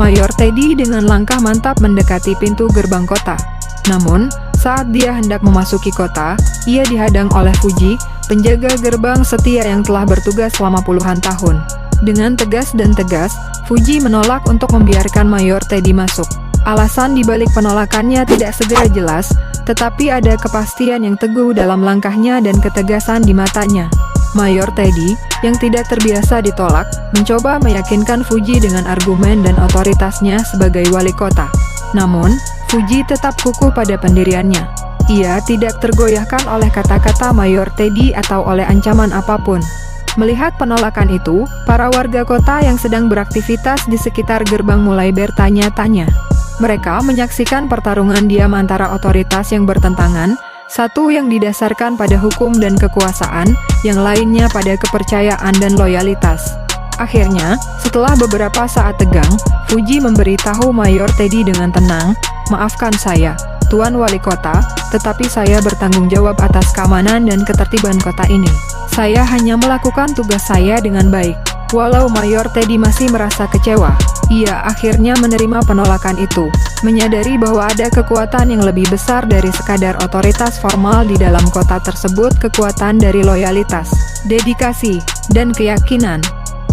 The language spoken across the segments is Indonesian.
Mayor Teddy dengan langkah mantap mendekati pintu gerbang kota. Namun, saat dia hendak memasuki kota, ia dihadang oleh Fuji, penjaga gerbang setia yang telah bertugas selama puluhan tahun. Dengan tegas dan tegas, Fuji menolak untuk membiarkan Mayor Teddy masuk. Alasan dibalik penolakannya tidak segera jelas, tetapi ada kepastian yang teguh dalam langkahnya dan ketegasan di matanya. Mayor Teddy, yang tidak terbiasa ditolak, mencoba meyakinkan Fuji dengan argumen dan otoritasnya sebagai wali kota. Namun, Fuji tetap kukuh pada pendiriannya. Ia tidak tergoyahkan oleh kata-kata Mayor Teddy atau oleh ancaman apapun. Melihat penolakan itu, para warga kota yang sedang beraktivitas di sekitar gerbang mulai bertanya-tanya. Mereka menyaksikan pertarungan diam antara otoritas yang bertentangan, satu yang didasarkan pada hukum dan kekuasaan, yang lainnya pada kepercayaan dan loyalitas. Akhirnya, setelah beberapa saat tegang, Fuji memberitahu Mayor Teddy dengan tenang, "Maafkan saya, Tuan Wali Kota, tetapi saya bertanggung jawab atas keamanan dan ketertiban kota ini. Saya hanya melakukan tugas saya dengan baik." Walau Mayor Teddy masih merasa kecewa, ia akhirnya menerima penolakan itu, menyadari bahwa ada kekuatan yang lebih besar dari sekadar otoritas formal di dalam kota tersebut, kekuatan dari loyalitas, dedikasi, dan keyakinan.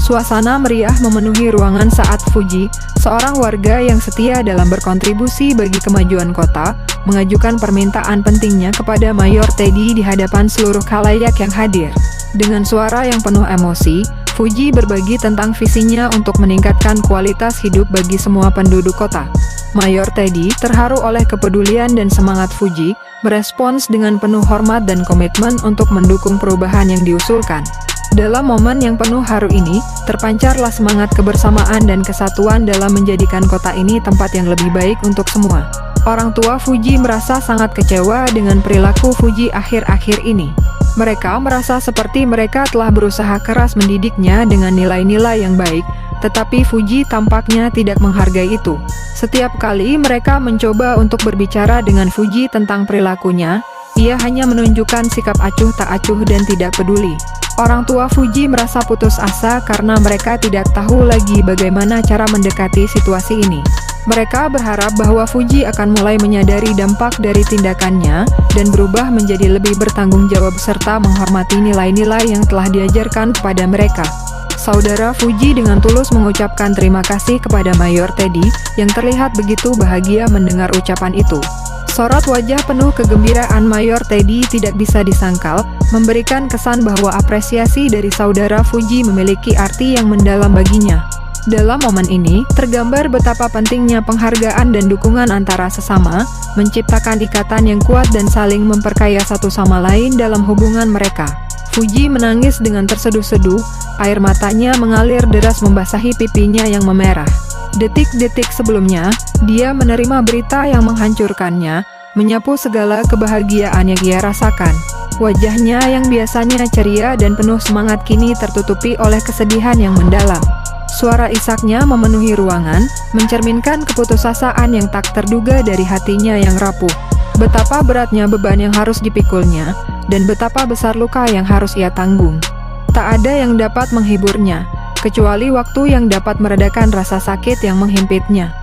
Suasana meriah memenuhi ruangan saat Fuji, seorang warga yang setia dalam berkontribusi bagi kemajuan kota, mengajukan permintaan pentingnya kepada Mayor Teddy di hadapan seluruh khalayak yang hadir. Dengan suara yang penuh emosi, Fuji berbagi tentang visinya untuk meningkatkan kualitas hidup bagi semua penduduk kota. Mayor Teddy terharu oleh kepedulian dan semangat Fuji, merespons dengan penuh hormat dan komitmen untuk mendukung perubahan yang diusulkan. Dalam momen yang penuh haru ini, terpancarlah semangat kebersamaan dan kesatuan dalam menjadikan kota ini tempat yang lebih baik untuk semua. Orang tua Fuji merasa sangat kecewa dengan perilaku Fuji akhir-akhir ini. Mereka merasa seperti mereka telah berusaha keras mendidiknya dengan nilai-nilai yang baik, tetapi Fuji tampaknya tidak menghargai itu. Setiap kali mereka mencoba untuk berbicara dengan Fuji tentang perilakunya, ia hanya menunjukkan sikap acuh tak acuh dan tidak peduli. Orang tua Fuji merasa putus asa karena mereka tidak tahu lagi bagaimana cara mendekati situasi ini. Mereka berharap bahwa Fuji akan mulai menyadari dampak dari tindakannya dan berubah menjadi lebih bertanggung jawab serta menghormati nilai-nilai yang telah diajarkan kepada mereka. Saudara Fuji dengan tulus mengucapkan terima kasih kepada Mayor Teddy, yang terlihat begitu bahagia mendengar ucapan itu. Sorot wajah penuh kegembiraan Mayor Teddy tidak bisa disangkal, memberikan kesan bahwa apresiasi dari saudara Fuji memiliki arti yang mendalam baginya. Dalam momen ini, tergambar betapa pentingnya penghargaan dan dukungan antara sesama, menciptakan ikatan yang kuat dan saling memperkaya satu sama lain dalam hubungan mereka. Fuji menangis dengan terseduh-seduh, air matanya mengalir deras membasahi pipinya yang memerah. Detik-detik sebelumnya, dia menerima berita yang menghancurkannya, menyapu segala kebahagiaan yang ia rasakan. Wajahnya yang biasanya ceria dan penuh semangat kini tertutupi oleh kesedihan yang mendalam. Suara isaknya memenuhi ruangan, mencerminkan keputusasaan yang tak terduga dari hatinya yang rapuh. Betapa beratnya beban yang harus dipikulnya, dan betapa besar luka yang harus ia tanggung. Tak ada yang dapat menghiburnya, kecuali waktu yang dapat meredakan rasa sakit yang menghimpitnya.